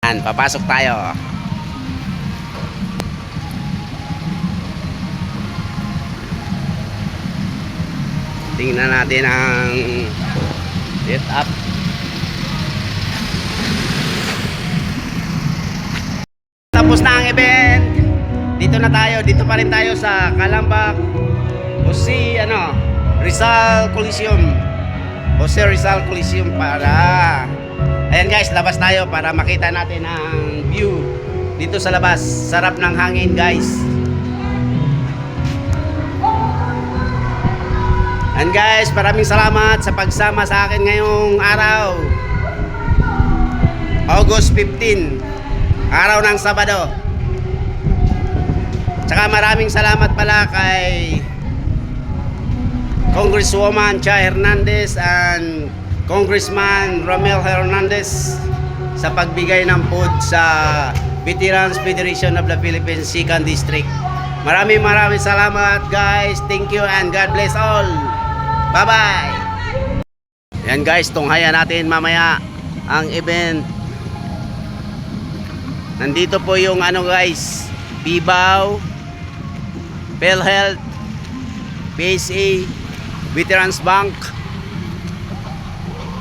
Yan, papasok tayo. Tingnan natin ang set up. Tapos na ang event. Dito na tayo. Dito pa rin tayo sa Calamba Jose Rizal Coliseum. Jose Rizal Coliseum para ayan guys, labas tayo para makita natin ang view dito sa labas. Sarap ng hangin guys. And guys, maraming salamat sa pagsama sa akin ngayong araw, August 15, araw ng Sabado. Tsaka maraming salamat pala kay Congresswoman Cha Hernandez and Congressman Romel Hernandez sa pagbigay ng food sa Veterans Federation of the Philippines 2nd District. Maraming salamat guys. Thank you and God bless all. Bye-bye. Yan guys, tunghayan natin mamaya ang event. Nandito po yung guys, PBAW, PhilHealth, PSA, Veterans Bank,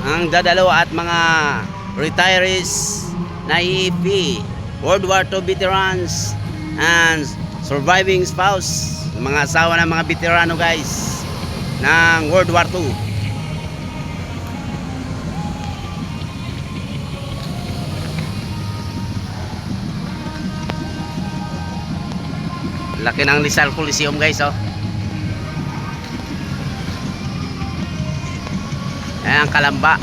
ang dadalo at mga retirees na EEP, World War II veterans, and surviving spouse, mga asawa ng mga veterano guys ng World War II. Laki ng Rizal Coliseum guys, oh. Ayan ang Calamba.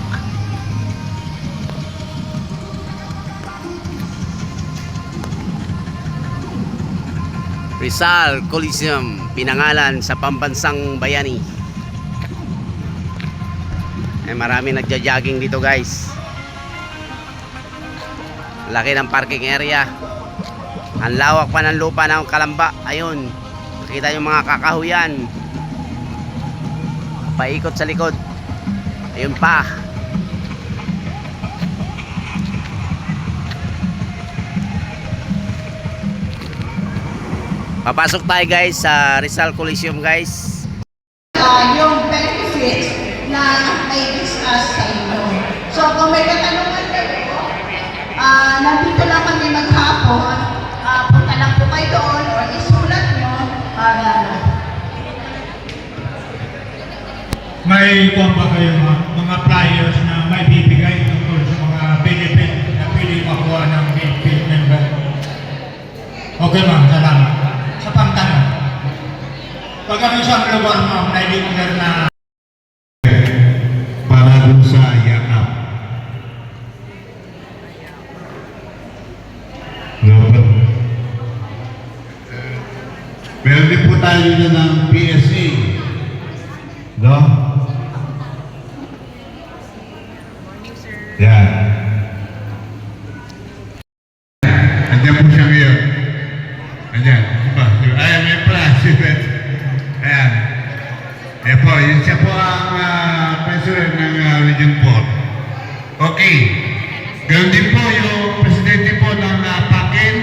Rizal Coliseum, pinangalan sa pambansang bayani. Marami nagja-jogging dito guys. Laki ng parking area. Ang lawak pa ng lupa ng Calamba. Ayun, nakita yung mga kakahuyan paikot sa likod. Ayun pa. Papasok tayo guys sa Rizal Coliseum guys. Yung benefits na may discuss sa inyo. So kung may katanungan kayo, nandito lang kami maghapon, punta lang po kayo doon o isulat nyo para may kung ba kayo mga flyers na may bibigay tungkol sa mga benefit na pwede makuha ng benefit member? Okay ma'am, salamat. Sa pangtanong, pag ang isang lugar ma'am na i-declare na para dun sa yakap, no, meron din po tayo dyan ng PSA, no? Yan. Andiyan po siya ngayon. Andiyan. Diba? Ayan, may president. Ayan. Ayan po, yun siya po ang president ng Region 4. Okay. Ganoon din po yung presidente po ng PAKIN.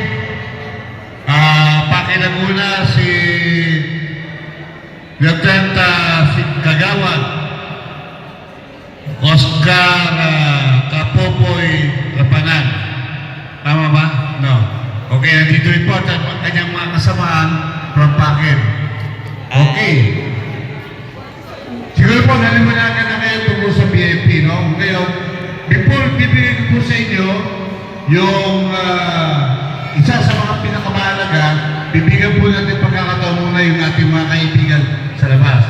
PAKIN ang una si Lieutenant Kagawad Oscar Kapopoy Lapanan. Tama ba? No. Okay, nandito rin po ang kanyang mga kasamaan from PAKIN. Okay. Siguro po nalimunagan na kayo tungkol sa BNP, no? Ngayon, before bibigay ko po sa inyo yung isa sa mga pinakamahalaga, bibigyan po natin pagkakataon muna yung ating mga kaibigan sa labas.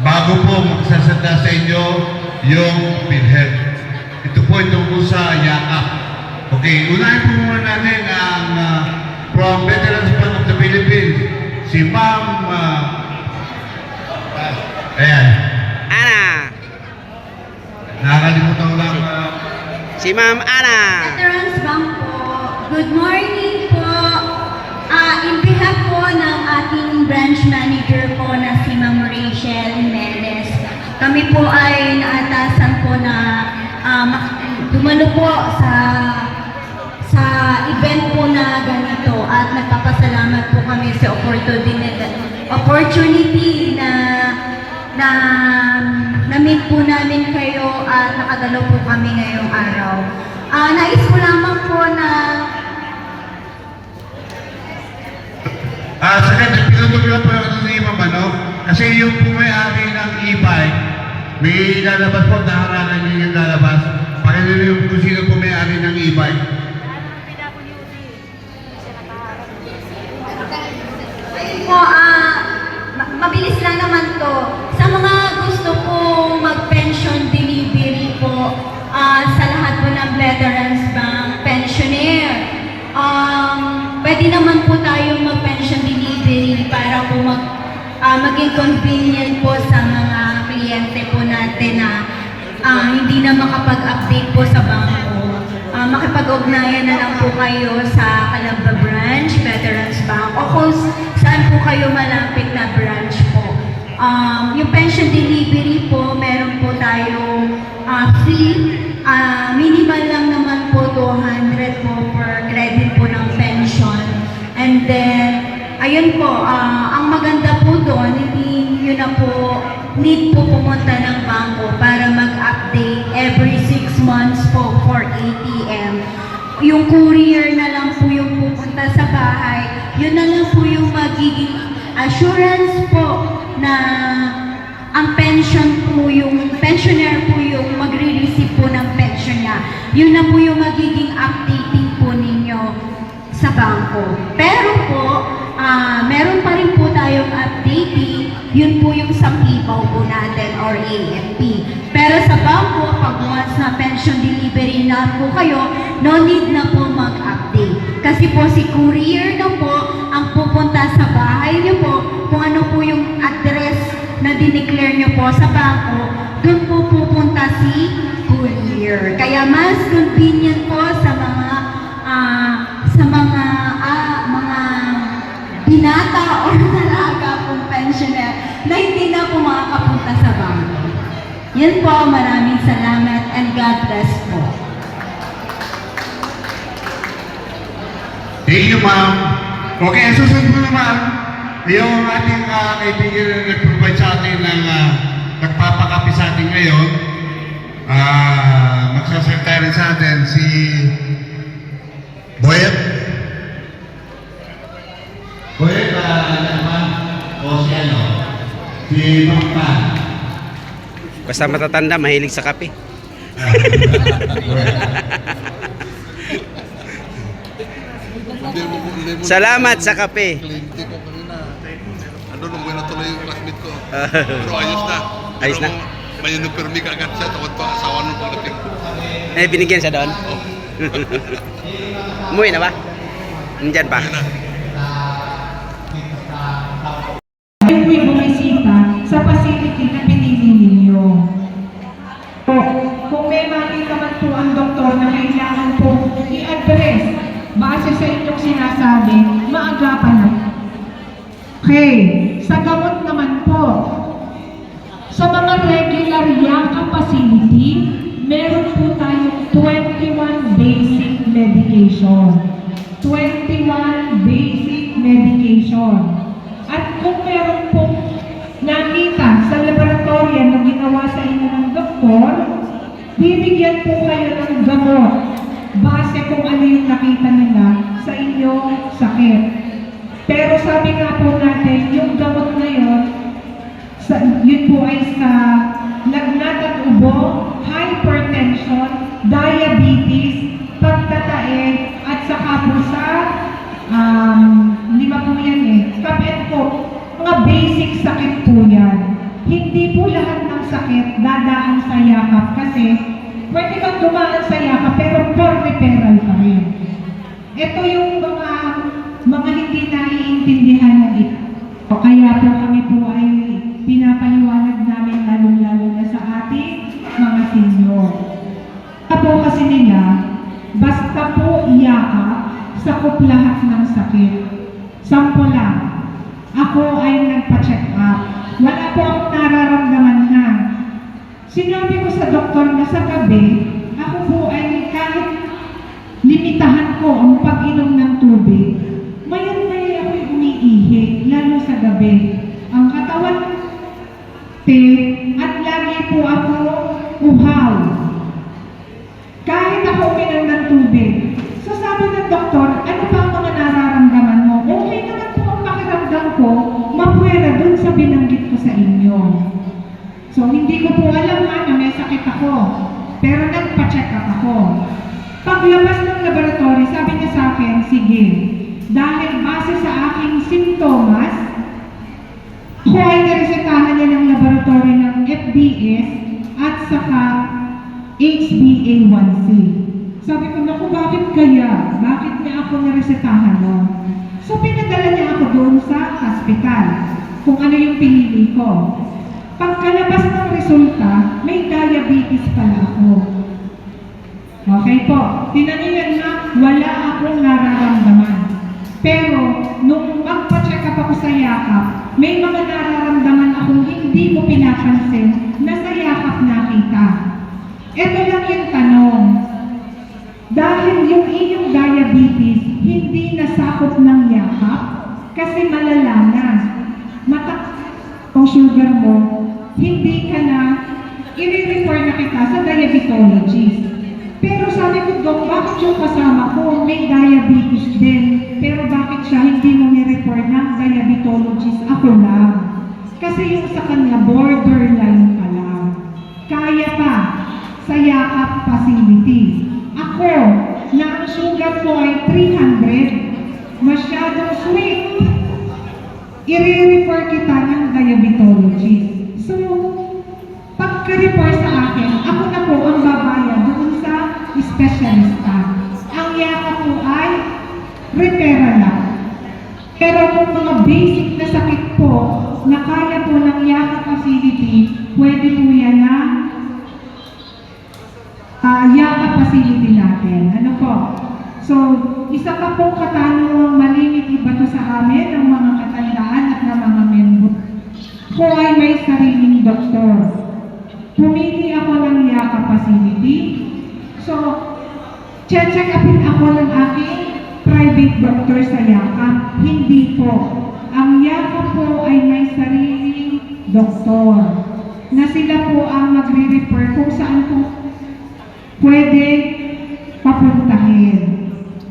Bago po magsasada sa inyo yung PhilHealth. Ito po itong sa yakap. Okay, unahin po muna natin ang from Veterans Bank of the Philippines, si Ma'am ayan. Ana. Nakakalimutan ko lang Si Ma'am Ana. Veterans Bank po. Good morning po. In behalf po ng ating branch manager po na si Ma'am Rachel Mendez, kami po ay naatasan po na dumalo po sa event po na ganito at nagpapasalamat po kami sa opportunity na na-meet po namin kayo at nakadalo po kami ngayong araw. Nais ko lamang po na Sagad, pinutog lang po yung ni Ma'am, ano? Kasi yung po may-ari ng e-bike, may lalabas po, naharangan niyo yung lalabas. Pakilala yung kung sino po may-ari ng e-bike. po, mabilis lang naman to. Sa mga gusto pong mag-pension delivery po, sa lahat po ng Veterans Bank pensioner, pwede naman po tayong mag-pension delivery para po maging convenient po sa mga kliyente po natin na hindi na makapag-update po sa bangko. Makipag-ugnayan na lang po kayo sa Calamba branch, Veterans Bank, o kung saan po kayo malapit na branch po. Yung pension delivery po, meron po tayong free, minimal lang naman po 200 po per credit po ng pension. And then, ayun po, ang maganda po doon, hindi yun na po need po pumunta ng bangko para mag-update every 6 months po for ATM. Yung courier na lang po yung pupunta sa bahay, yun na lang po yung magiging assurance po na ang pension po yung, pensioner po yung magre-receive po ng pension niya. Yun na po yung magiging updating po ninyo sa bangko. Pero po, meron pa rin po tayong updating, yun po yung sa PIPAW po natin or AFP. Pero sa bangko, pag once na pension delivery na po kayo, no need na po mag-update. Kasi po si courier na po ang pupunta sa bahay niyo po, kung ano po yung address na dineclare niyo po sa bangko, doon po pupunta si courier. Kaya mas convenient po sa mga binata or dalaga pong pensioner na hindi na po makakapunta sa bangko. Yan po, maraming salamat and God bless po. Thank you, ma'am. Okay, susunod po naman, yung ating kaibigan na nag-provide sa atin ng nagpapakapi sa atin ngayon, magsasalita rin sa atin si Boyet. Boyet, naman, o si ano, si Mangpa. Basta matatanda, mahilig sa kape. Salamat sa kape. Kliyente ko kanina. Ano nung may natuloy yung classmate ko. Pero ayos na. Ayos na. May nagpermi ka agad siya. Tawad pa asawa nung pagdating. Binigyan siya doon? Oh. Umuwi na ba? Nandyan pa? Ayun na. Kayo po'y bumisita sa facility na pinili ninyo. O, kung may makita man po ang doktor na kailangan po i-address base sa inyong sinasabi, maagapan na. Okay, sa gamot naman po, sa mga regular YACA facility, meron po tayong 21 basic medication. 21 basic medication. At kung meron pong nakita sa laboratory na ginawa sa inyo ng doktor, bibigyan po kayo ng gamot base kung ano yung nakita nila sa inyong sakit. Pero sabi nga po natin, yung gamot na yun, yun po ay sa lagnat at ubo, hypertension, diabetes, pagtatae, at saka po sa lima po yan kapit po, mga basic sakit po yan. Hindi po lahat ng sakit dadaan sa yakap kasi pwede kang dumaan sa yakap pero for referral pa rin. Ito yung mga hindi naiintindihan ng ito. Kaya po kami po ay pinapaliwanag namin lalong-lalo na sa ating mga senior. Po kasi nila, basta po yakap, sakop lahat ng sakit. Sampo lang. Ako ay nagpa-check up. Wala po akong nararamdaman na. Sinabi ko sa doktor na sa gabi, ako po ay sakit ako. Pero nagpa-check up ako. Paglabas ng laboratory, sabi niya sa akin, sige, dahil base sa aking simptomas, ako ay naresetahan niya ng laboratory ng FBS at saka HbA1c. Sabi ko, naku, bakit kaya? Bakit niya ako naresetahan nun? So, pinadala niya ako doon sa hospital kung ano yung pinili ko. Pagkalabas ng resulta, may diabetes pala ako. Okay po, tinaniyan na wala akong nararamdaman. Pero, nung magpa-check up ako sa yakap, may mga nararamdaman akong hindi ko pinapansin na sa yakap nakita. Ito lang yung tanong. Dahil yung inyong diabetes hindi nasakop ng yakap kasi malala na. Mataas ang sugar mo, hindi ka na, i-refer na kita sa diabetologist. Pero sabi ko, Dok, bakit yung kasama ko may diabetes din? Pero bakit siya hindi mo ni-refer ng diabetologist? Ako lang. Kasi yung sa kanya, borderline pa lang. Kaya pa sa yakap facility. Ako, na ang sugar ko ay 300, masyadong sweet. I-refer kita ng diabetologist. So, pagka-refer sa akin, ako na po ang babayad doon sa specialista. Ang yakap po ay referral lang. Pero kung mga basic na sakit po na kaya po ng yakap facility, pwede po yan na yakap facility natin. Ano po? So, isa pa pong katanungang malimit iba to sa amin ng mga katandaan at ng mga member. Ko ay may sariling doktor. Pumili ako ng yakap facility. So, check upin ako ng aking private doctor sa yakap. Hindi po. Ang yakap po ay may sariling doktor na sila po ang magre-refer kung saan po pwede papuntahin.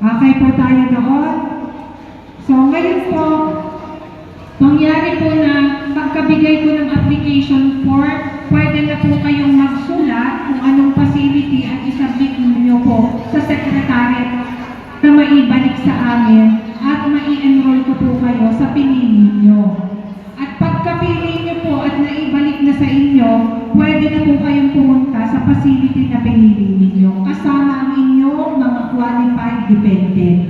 Okay po tayo doon? So, ngayon po, mangyari po na pagkabigay ko ng application form, pwede na po kayong magsulat kung anong facility at isubmit ninyo po sa secretary na maibalik sa amin at mai-enroll ko po kayo sa pinili nyo. At pagkapili nyo po at naibalik na sa inyo, pwede na po kayong pumunta sa facility na pinili ninyo kasama ang inyong mga qualified dependent.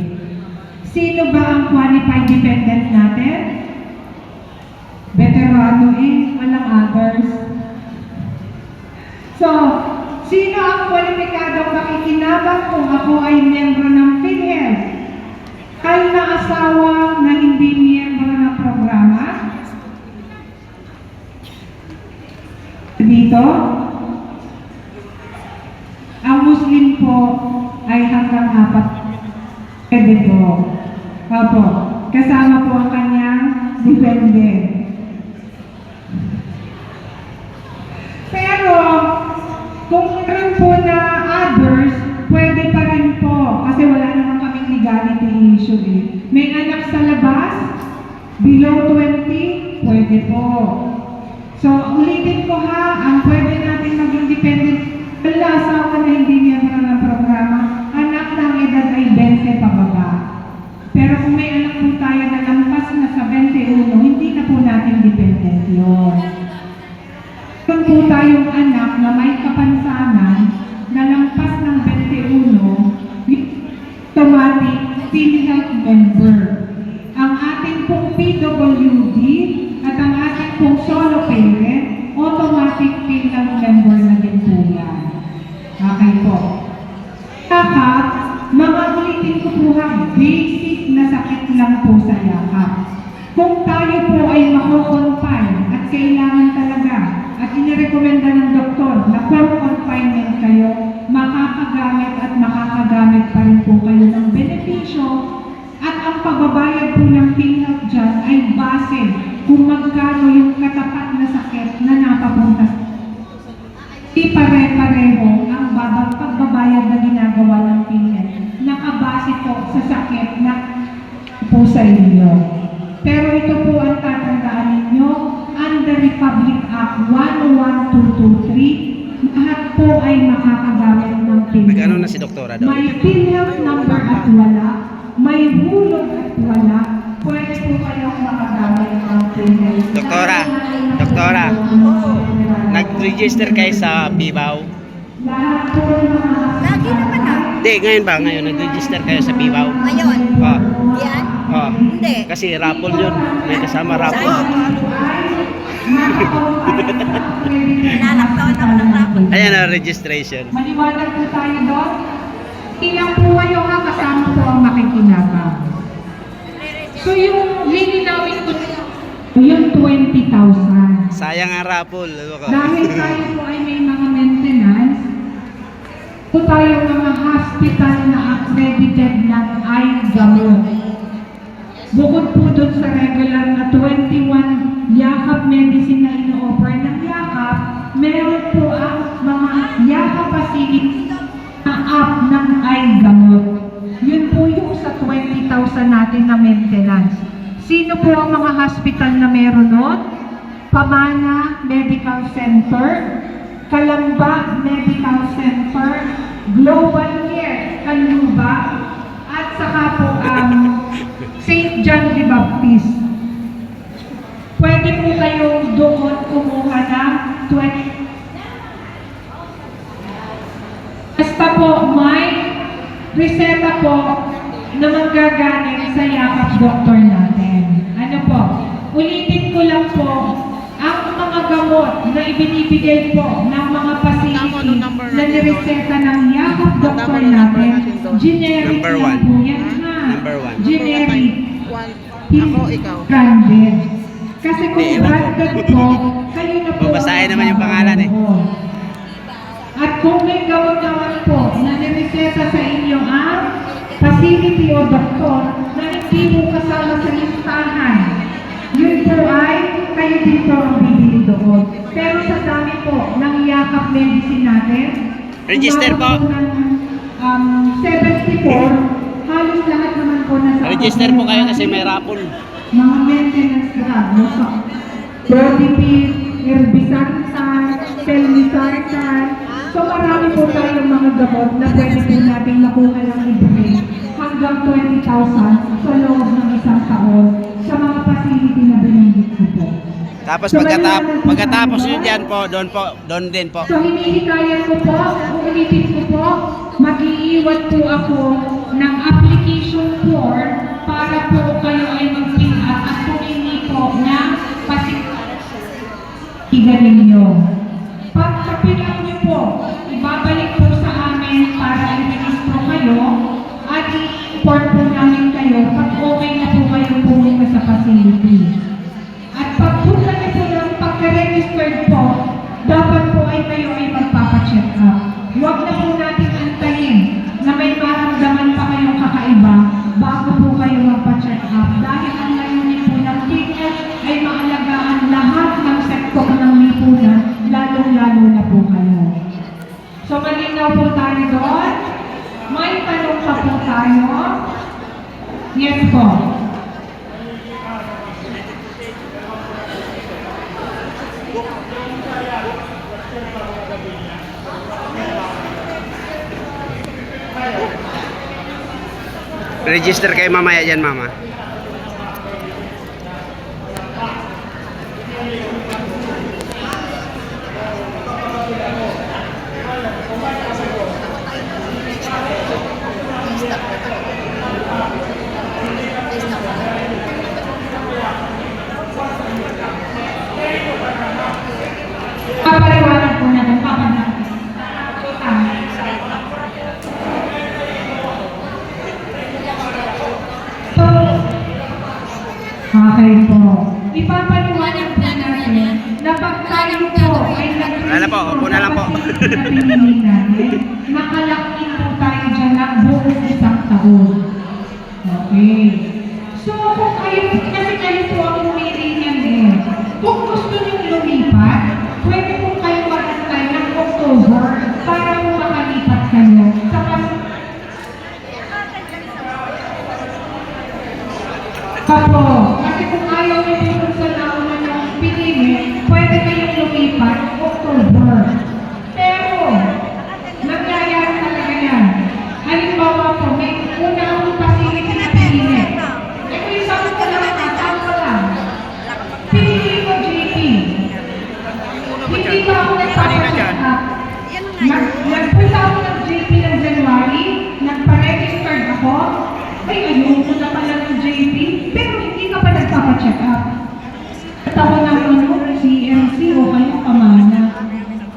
Sino ba ang qualified dependent natin? Veterano walang others. So, sino ang kwalipikadong makikinabang kung ako ay miyembro ng PhilHealth? Ay na asawa na hindi miyembro ng programa? Dito, ang Muslim po ay hanggang 4. Pwede po. Opo. Kasama po ang kanyang dependent. Pero, kung meron po na others, pwede pa rin po. Kasi wala naman kaming legality issue eh. May anak sa labas, below 20, pwede po. So, ulitin ko ha, ang pwede natin maging dependent, wala asawa na hindi miyembro ng programa, anak ng edad ay 20 pababa. Pero kung may anak po tayo na lampas na sa 21, hindi na po natin dependent yun. Kung po tayong anak na may kapansanan na lampas ng 21, automatic PhilHealth member. Ang ating pong PWD at ang ating pong solo parent, automatic PhilHealth member na din po yan. Okay po. Yakap, mga ulitin ko po ha, basic na sakit lang po sa yakap. Kung tayo po ay mako-confine at kailangan talaga at inirekomenda ng doktor na for confinement kayo, makakagamit at makakagamit pa rin po kayo ng benepisyo at ang pagbabayad po ng PhilHealth dyan ay base kung magkano yung katapat na sakit na napapunta. Di pare-pareho ang pagbabayad na ginagawa ng PhilHealth. Nakabase po sa sakit na po sa inyo. Pero ito po ang tatandaan ninyo, under Republic Act 11223, lahat po ay makakagamit ng PhilHealth. Nag-ano na si Doktora doon? May PhilHealth number at wala, may hulog at wala, pwede po kayong makagamit ng PhilHealth. Doktora, nag-register kayo sa Bibaw? Lahat po ng mga Lagi naman ah. Hindi, ngayon ba? Ngayon, nag-register kayo sa Bibaw? Ngayon. Oh. Yan? Oh. Hindi. Kasi raffle yun. May kasama raffle. Nalaktawan ako ng rapon. Ayan ang registration. Maliwanag po tayo doon. Ilang po kayo ha, kasama po ang makikinabang. So yung lilinawin ko yung 20,000. Sayang ang raffle. Ano ka? Dahil tayo po ay may mga maintenance, po tayo mga hospital na accredited ng gamot. Bukod po doon sa regular na 21 yakap medicine na ino-offer ng yakap, meron po ang mga yakap facility na app ng gamot. Yun po yung sa 20,000 natin na maintenance. Sino po ang mga hospital na meron nun? Pamana Medical Center, Calamba Medical Center, Global Care, Kaluba, at saka po St. John the Baptist. Pwede po kayong doon kumuha ng 20. Basta po may reseta po na manggagaling sa yakap doktor natin. Ano po? Ulitin ko lang po, ang mga gamot na ibinibigay po ng mga facility na nireseta ng yakap doktor natin, generic Number lang one. po yan ha. Number one. Generic. Ako, ikaw. Branded. Kasi kung Hindi, ewan ko. branded po, kayo na po. Babasahin naman yung pangalan eh. At kung may gamot naman po na nireseta sa inyo ang facility o doktor na hindi mo kasama sa listahan, yun po ay kayo dito ang bibili doon. Pero sa dami po ng yakap medicine natin, Register po. umabot ng 74, halos lahat naman po nasa Register po kayo kasi may raffle. mga maintenance drug, no? So, Prodipil, Herbisartan, Telmisartan. So marami po tayong mga gamot na pwede po natin makuha ng libre hanggang 20,000 sa loob ng isang taon sa mga facility na binanggit ko po. Tapos So, maliwanag po pagkatapos tayo. nyo dyan po, doon din po. So hinihikayan ko po, ulitin ko po, mag-iiwan po ako ng application form para po kayo ay mag-fill up at pumingi po ng pasigarin ninyo. Pag sa-fill up niyo po, ibabalik po sa amin para i-ministro kayo at i-import po namin kayo pag okay na po kayo pumunta sa facility. At pagpunta niyo po ng pagka-registered po, dapat po ay kayo ay magpapacheck up. Huwag na po natin antayin na may maramdaman pa kayong kakaiba bago po kayo magpa-check up. Dahil ang layunin po ng PhilHealth ay maalagaan lahat ng sektor ng lipunan, lalong-lalo na po kayo. So malinaw po tayo doon. May tanong pa po tayo. Yes po. Register kayo mamaya dyan, mama. Papaliwanag po natin, papaliwanag. So, okay po. Ipapaliwanag po natin na pag tayo po ay Wala po, upo na lang po. Nakalakin po tayo dyan ng buong isang taon. Okay. So, kung kayo, kasi kayo po ang pumili niyan eh. Kung gusto niyo lumipat, pwede po kayo mag-antay ng October para po makalipat kayo. Opo, kasi kung ayaw niyo po sa nauna ng pinili, pwede kayong lumipat October. Pero ay ayoko na pala ng JP, pero hindi ka pa nagpapacheck up. At ako ng CMC o kaya pamana.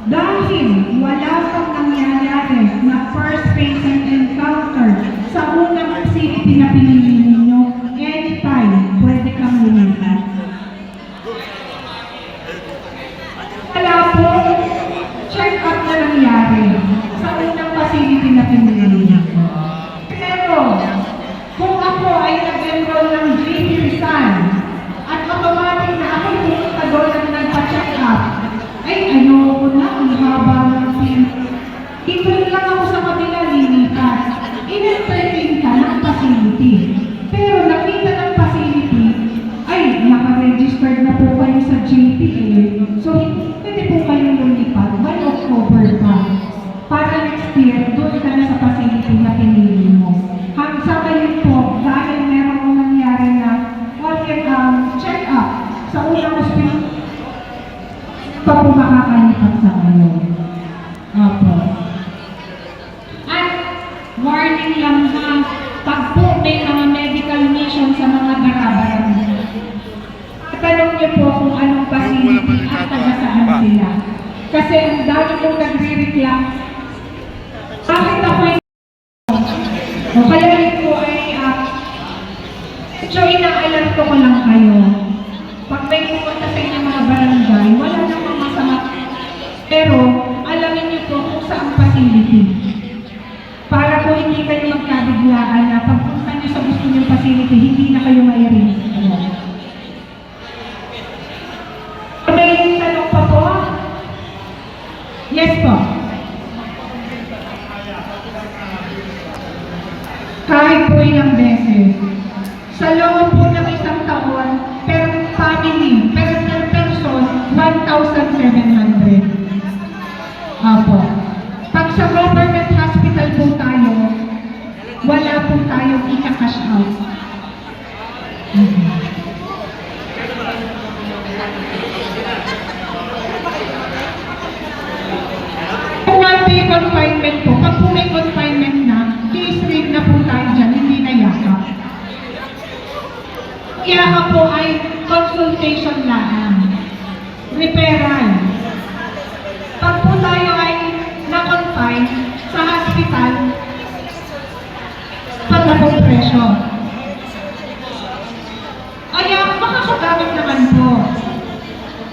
Dahil wala pang nangyayari na first patient encounter sa unang facility na pinili ninyo, anytime pwede kang lumipat. Wala po check up na nangyari sa unang facility na pinili ninyo. Pero kung ako ay nag-enroll ng JP Rizal at automatic na ako pumunta doon at nagpa-check up, ay ayoko na, ang haba ng pin. Dito lang ako sa kabila lilipat. In-entertain ka ng facility. Pero nakita ng facility, ay naka-registered na po kayo sa JPA. So pwede po kayong lumipat by October pa. Para next year, doon ka na sa facility na pinili mo. Hanggang ngayon po, dahil meron mo nangyari na check-up sa unang hospital, pa po makakalipat sa ngayon. Opo. At warning lang ha, pag po may mga medical mission sa mga barabaran, tanong niyo po kung anong facility at taga saan sila. Kasi ang dami pong nagre-reclam. Bakit ako ay o kaya rin po ay so inaalam ko lang kayo. Pag may pumunta sa inyong mga barangay, wala namang masama. Pero alamin niyo po kung saan facility. Para po hindi kayo magkabiglaan na pagpunta niyo sa gusto niyong facility, hindi na kayo may-risk. May tanong pa po? Yes po. Kahit po ilang beses. Sa loob po ng isang taon, per family, per person, 1,700. Apo. Pag sa government hospital po tayo, wala po tayong ika-cash out. Kung one-day confinement po, pag po may confinement na, case rate na po tayo dyan, hindi na yakap. Yakap po ay consultation lang. Referral. Pag po tayo ay na-confine sa hospital, pag na po presyo. Kaya makakagamit naman po.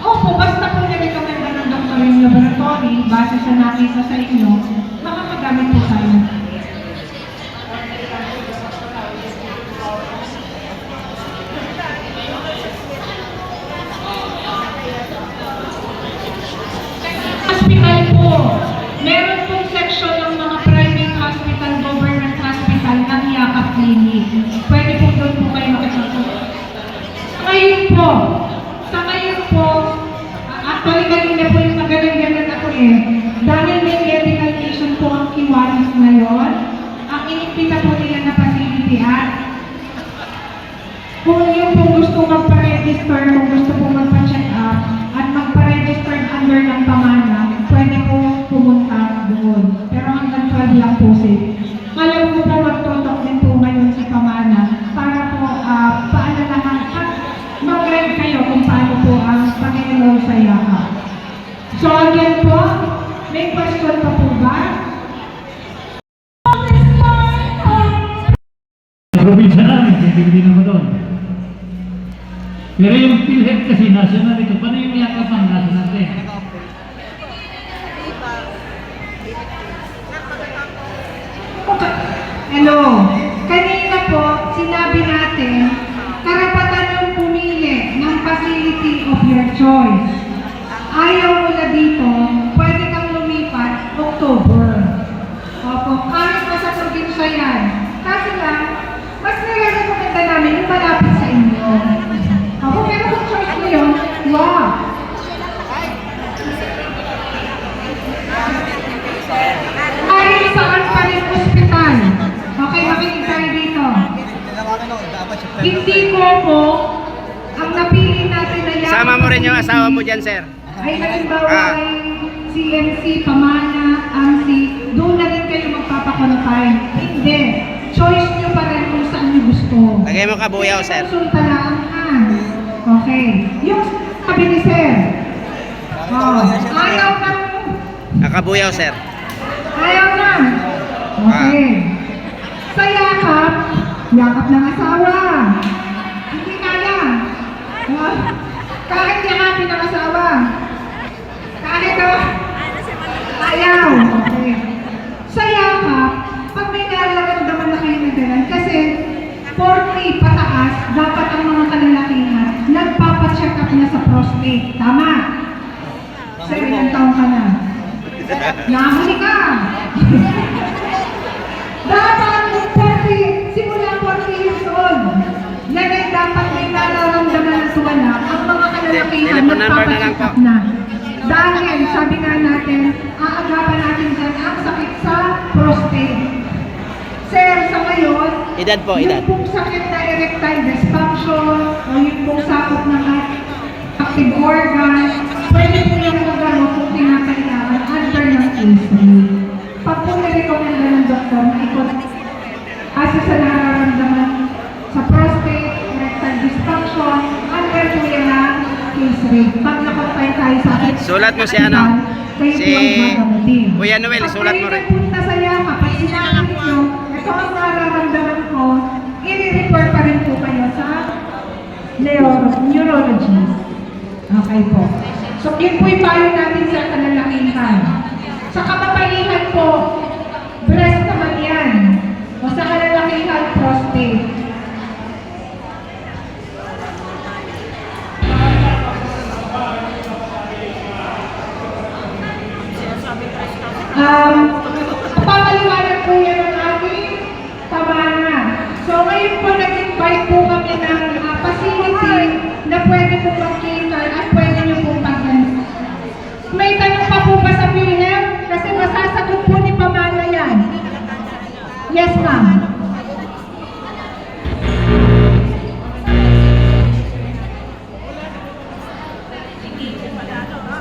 Opo, basta po nirekomenda ng doktor yung laboratory, base sa nakita sa inyo, makakagamit po tayo. Hospital po, meron pong section ng mga private hospital, government hospital ng Yakap Clinic. Pwede po doon po kayo makasama. Sa ngayon po, actually kanina po yung magaling-galing ako dahil may medical mission po ang Kiwanis ngayon, ang inimpita po nila na facility at kung yung po gusto magpa-register, kung gusto po magpa-check up at magpa-register under ng pamana, pwede po pumunta doon. Pero hanggang 12 lang po safe. Alam ko po magtotok din po ngayon si pamana para po paalalahan at mag-guide kayo kung paano po ang pag-enroll sa Yakap. So again po, may question pa po ba? Probinsya namin, hindi naman doon. Pero yung PhilHealth kasi national ito, paano yung Yakap ang national din? Hello. Kanina po, sinabi natin, karapatan yung pumili ng facility of your choice. Ayaw mo na dito, pwede kang lumipat October. Opo, kahit nasa probinsya yan. Kasi lang, mas nire-recommenda namin yung malapit sa inyo. Opo, pero kung choice mo yun, wow! Ay, saan pa rin hospital? Okay, makinig tayo dito. Hindi ko po, ang napili natin na yan. Sama mo rin yung asawa mo dyan, sir. Ay halimbawa ay CMC, Pamana, AMC, doon na rin kayo magpapakonfine. Hindi. Choice nyo pa rin kung saan Lagay mo kabuyaw, sir. Konsultalaan ka. Okay. Yung sabi ni sir. Oh, ayaw na. Nakabuyaw, sir. Ayaw na. Okay. Sa yakap, yakap ng asawa. Hindi kaya. Oh, kahit yakapin ng asawa. Kahit ayaw. Okay. Sa yakap, pag may nararamdaman na kayo na ganun, kasi 40 pataas, dapat ang mga kalalakihan nagpapacheck up na sa prostate. Tama? Sir, ilang taong ka na? Nahuli ka! Dapat 40, simula 40 years old. Yan ay dapat may nararamdaman na tuwala ang mga kalalakihan Telephone number na lang nagpapacheck po. up na. Dahil, sabi nga natin, aagapan natin dyan ang sakit sa prostate. Sir, sa ngayon, Edad po, edad. yung pong sakit na erectile dysfunction o yung pong sakot ng active organ, pwede po yung magano kung kinakailangan under ng insulin. Pag po nirekomenda ng doktor na ikot asa sa nararamdaman sa prostate, erectile dysfunction, under po yan ang case rate. Pag nakontay tayo sa akin, Sulat mo si ano? kayo Si po ang gagamutin. Kuya Noel, sulat mo rin. Pag kayo nagpunta sa yaka, pag sinabi nyo, ito ang nararamdaman ko, i-refer pa rin po kayo sa neurologist. Okay po. So, yun po yung payo natin sa kalalakihan. Sa kababaihan po, breast naman yan. O sa kalalakihan, prostate. Papaliwanag po yan ng ating pamana. So ngayon po nag-invite po kami ng facility na pwede po mag-cater at pwede nyo po pag-ganito. May tanong pa po ba sa PhilHealth? Kasi masasagot po ni pamana yan. Yes, ma'am.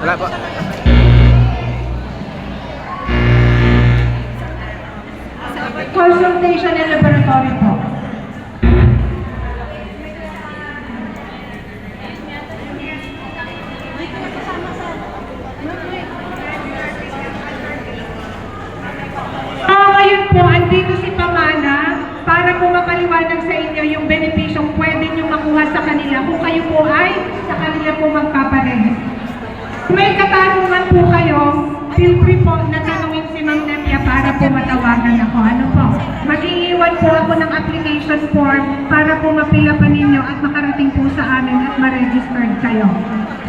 Wala po. Consultation and laboratory po. Ngayon po, andito si Pamana para po mapaliwanag sa inyo yung benepisyong pwede nyo makuha sa kanila kung kayo po ay sa kanila po magpaparegister. Kung may katanungan po kayo, feel free po na tanungin si Ma'am Nepia para po matawagan ako. Ano po? Mag-iiwan po ako ng application form para po mapila pa ninyo at makarating po sa amin at ma-registered kayo.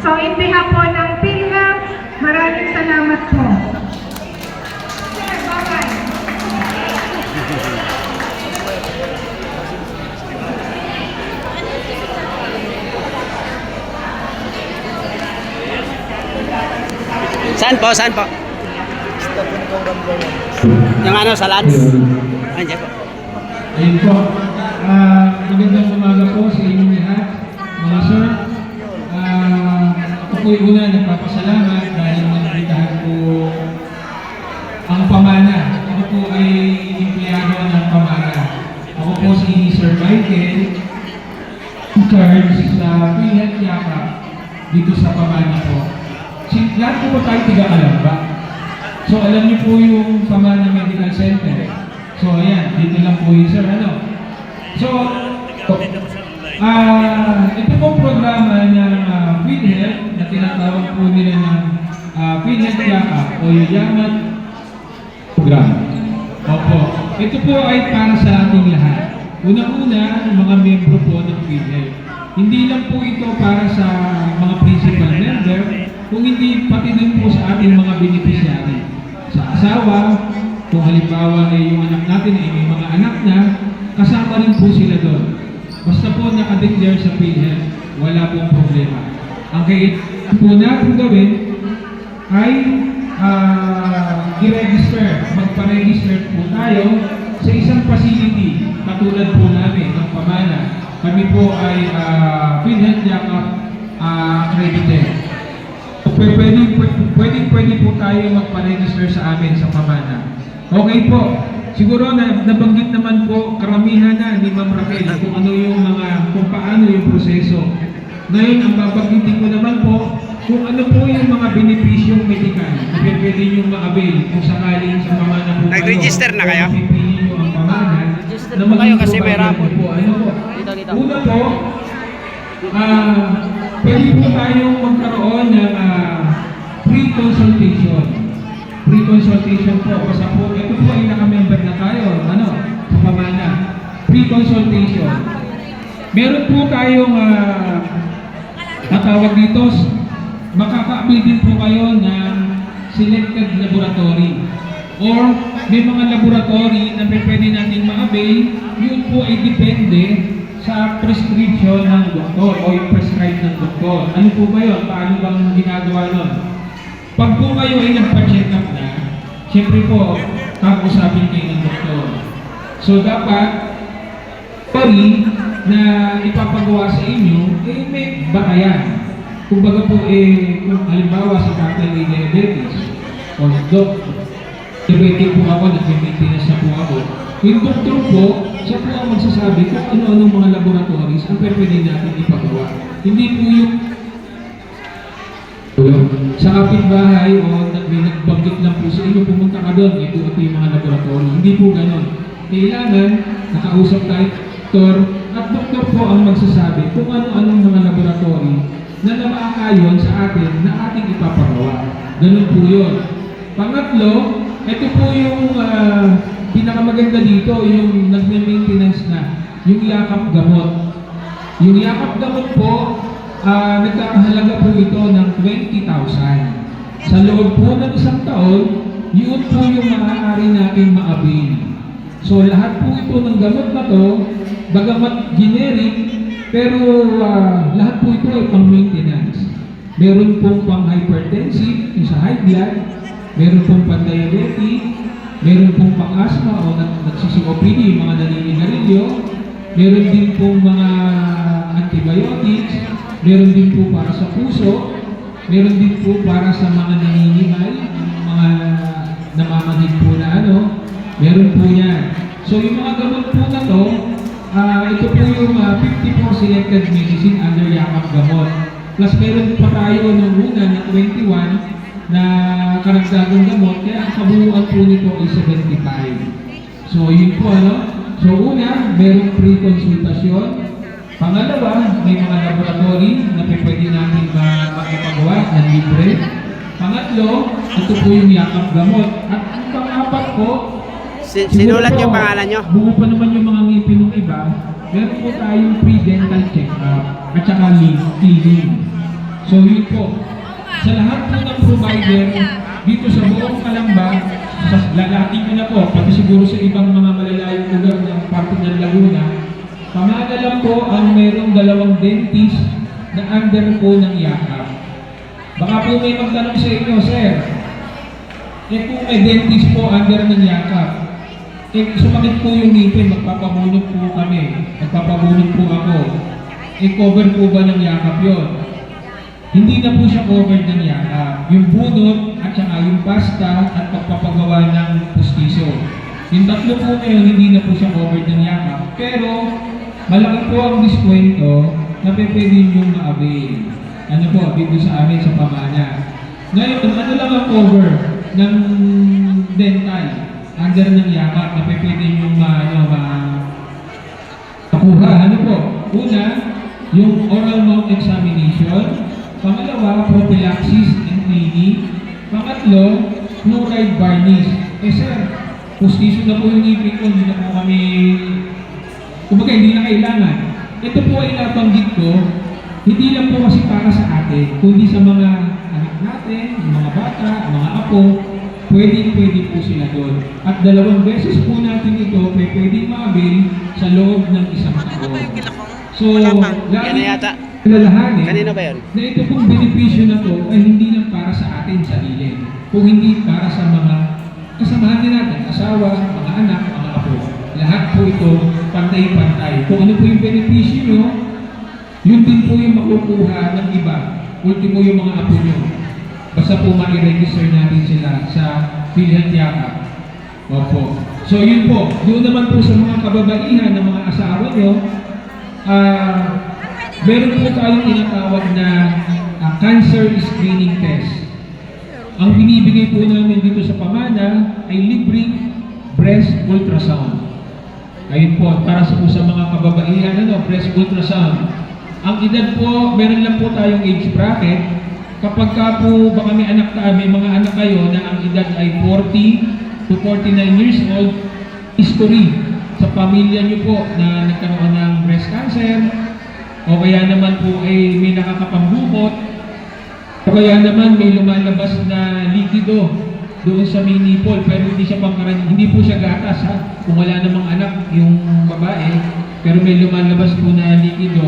So, in behalf po ng PhilHealth, maraming salamat po. Sir, bye-bye. Saan po? Saan po? Yung ano, sa lunch? Andiyan po. Ayun po. Magandang umaga po sa inyong lahat, mga sir. Ako po'y una nagpapasalamat dahil nabitahan po ang pamana. Ako po ay empleyado ng pamana. Ako po si Sir Michael, charge sa PhilHealth Yaka dito sa pamana po. Lahat po tayo tiga-Kalamba. So alam niyo po yung Pamana Medical Center. So ayan, dito lang po yun sir. Ano? So, ito po programa ng PhilHealth na tinatawag po nila ng PhilHealth Yaka o Yaman Program. Opo. Ito po ay para sa ating lahat. Unang-una, ang mga membro po ng PhilHealth. Hindi lang po ito para sa mga principal member, kung hindi pati din po sa ating mga beneficiary. Sa asawa, kung halimbawa ay yung anak natin ay may mga anak na, kasama rin po sila doon. Basta po nakadeclare sa PhilHealth, wala pong problema. Ang kailangan po natin gawin ay i-register, magpa-register po tayo sa isang facility katulad po namin ng Pamana. Kami po ay PhilHealth Yaka accredited. Pwede po tayo magpa-register sa amin sa Pamana. Okay po. siguro na nabanggit naman po karamihan na ni Ma'am Raquel kung ano yung kung paano yung proseso. Ngayon, ang babanggitin ko naman po kung ano po yung mga benepisyong medikal na pwede nyo ma-avail kung sakaling sa pamana po Nag-register na kayo? Kung pipili nyo ang pamana Register na po kayo kasi maging may provider rapon. po. Ano po? Dito. Una po, pwede po tayong magkaroon ng free consultation. Free consultation po. Basta po, ito po ay naka-member na tayo. Sa pamana. Free consultation. Meron po tayong matawag dito, makaka-avail din po kayo ng selected laboratory. Or may mga laboratory na pwede natin ma-avail, yun po ay depende sa prescription ng doktor o yung prescribe ng doktor. Ano po ba yun? Paano bang ginagawa nun? Pag po kayo ay nagpa-check up na, siyempre po, kakusapin kayo ng doktor. So dapat, na ipapagawa sa inyo, may batayan. Kung baga po, kung halimbawa sa tatay may diabetes, o diabetic po ako, nag-maintenance na po ako, yung doktor po, siya po ang magsasabi kung ano-anong mga laboratories ang pwede natin ipagawa. Hindi po yung sa kapitbahay o may nagbanggit lang po sa inyo, pumunta ka doon, ito yung mga laboratory. Hindi po ganon. Kailangan, nakausap tayo doktor, at doktor po ang magsasabi kung ano-anong mga laboratory na namaayon sa atin na ating ipapagawa. Ganun po yun. Pangatlo, ito po yung pinakamaganda dito, yung nagme-maintenance na, yung yakap gamot. Yung yakap gamot po, nagkakahalaga po ito ng 20,000. Sa loob po ng isang taon, yun po yung maaari natin ma-avail. So lahat po ito ng gamot na to, bagamat generic, pero lahat po ito ay pang-maintenance. Meron pong pang-hypertensive, yung sa high blood, meron pong pang-diabetic, meron pong pang-asthma o nagsisi-OPD, yung mga naninigarilyo, meron din pong mga antibiotics, meron din po para sa puso, meron din po para sa mga naninimal, mga namamanhid po na meron po yan. So yung mga gamot po na to, ito po yung 54 selected medicine under yakap gamot. Plus meron pa tayo nung una na 21 na karagdagang gamot, kaya ang kabuuan po nito ay 75. So yun po So una, merong free consultasyon. Pangalawa, may mga laboratory na pwede natin makipagawa na libre. Pangatlo, ito po yung yakap gamot. At ang pang-apat po, Sinulat yung pangalan nyo? Buo pa naman yung mga ngipin ng iba. Meron po tayong pre-dental check-up at saka cleaning. So yun po. Sa lahat po ng provider, dito sa buong Calamba, lalaking ko na po, pati siguro sa ibang mga malalayong lugar ng parte ng Laguna, pamana lang po ang merong 2 dentist na under po ng yakap. Baka po may magtanong sa inyo, sir, kung may dentist po under ng yakap, sumakit po yung ngipin, magpapabunot po kami, magpapabunot po ako, cover po ba ng yakap yun? Hindi na po siya covered ng yakap. Yung bunot at saka yung pasta at pagpapagawa ng pustiso. Yung tatlo po na yun, hindi na po siya covered ng yakap. Pero, malaki po ang diskwento na pwede nyo ma-avail. Ano po, dito sa amin sa pamana. Ngayon, ano lang ang cover ng dental under ng yakap na pwede nyo makuha? Ano po? Una, yung oral mouth examination. Pangalawa, prophylaxis and cleaning. Pangatlo, fluoride varnish. Sir, pustiso na po yung ngipin ko, hindi na po kami, kumbaga hindi na kailangan. Ito po ay nabanggit ko, hindi lang po kasi para sa atin, kundi sa mga anak natin, mga bata, mga apo, pwede po sila doon. At 2 beses po natin ito, pwede ma-avail sa loob ng isang taon. So, lalahanin Kanino ba yun? na ito pong benepisyo na to ay hindi lang para sa atin sarili, kung hindi para sa mga kasamahan din natin, asawa, mga anak, mga apo. Lahat po ito pantay-pantay. Kung ano po yung benepisyo nyo, yun din po yung makukuha ng iba. Ultimo yung mga apo nyo. Basta po ma-register natin sila sa PhilHealth Yakap. Opo. So yun po, doon naman po sa mga kababaihan ng mga asawa nyo, meron po tayong tinatawag na cancer screening test. Ang binibigay po namin dito sa pamana ay libreng breast ultrasound. Ayun po, para sa po sa mga kababaihan, breast ultrasound. Ang edad po, meron lang po tayong age bracket. Kapag ka po baka may mga anak kayo na ang edad ay 40 to 49 years old, history sa pamilya nyo po na nagkaroon ng breast cancer, o kaya naman po ay may nakakapambukot, o kaya naman may lumalabas na likido doon sa may nipple, pero hindi siya hindi po siya gatas ha, kung wala namang anak yung babae, pero may lumalabas po na likido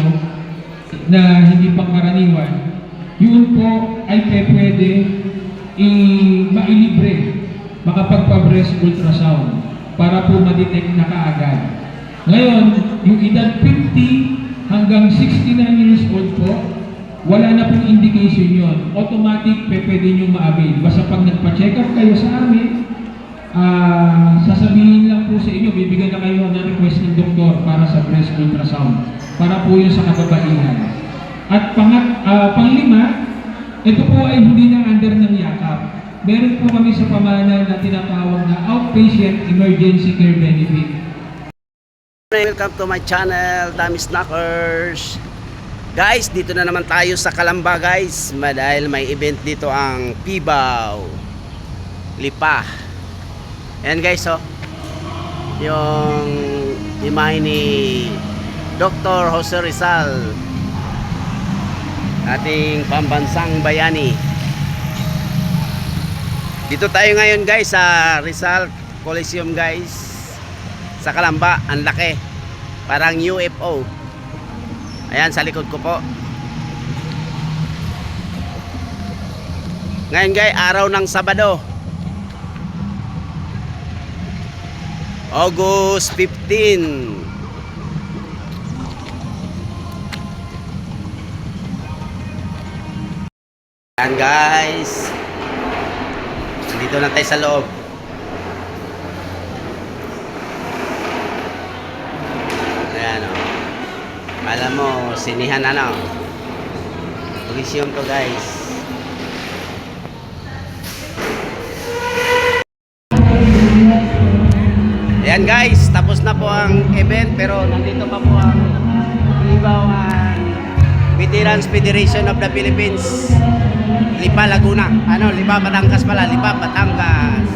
na hindi pangkaraniwan, yun po ay pwede mailibre, makapagpa-breast ultrasound para po ma-detect na kaagad. Ngayon, yung edad 50 hanggang 69 years old po, wala na pong indication yon. Automatic pwede nyo ma-avail. Basta pag nagpa-check up kayo sa amin, sasabihin lang po sa inyo, bibigyan na kayo ng request ng doktor para sa breast ultrasound. Para po yun sa kababaihan. At panglima, ito po ay hindi na under ng yakap. Meron po kami sa pamana na tinatawag na outpatient emergency care benefit. Welcome to my channel, Dami Snackers. Guys, dito na naman tayo sa Calamba guys, dahil may event dito ang Pibaw Lipa. Ayan guys, oh, yung imahe ni Dr. Jose Rizal, ating pambansang bayani. Dito tayo ngayon guys sa Rizal Coliseum guys, sa Calamba. Ang laki, parang UFO. Ayan sa likod ko po. Ngayon guys, araw ng Sabado, August 15. Ayan guys, dito na tayo sa loob. Ayan o. Alam mo, sinihan ano. Coliseum to guys. Ayan guys, tapos na po ang event, pero nandito pa po ang Pibaw Veterans Federation of the Philippines, Lipa, Laguna. Lipa, Batangas pala. Lipa, Batangas.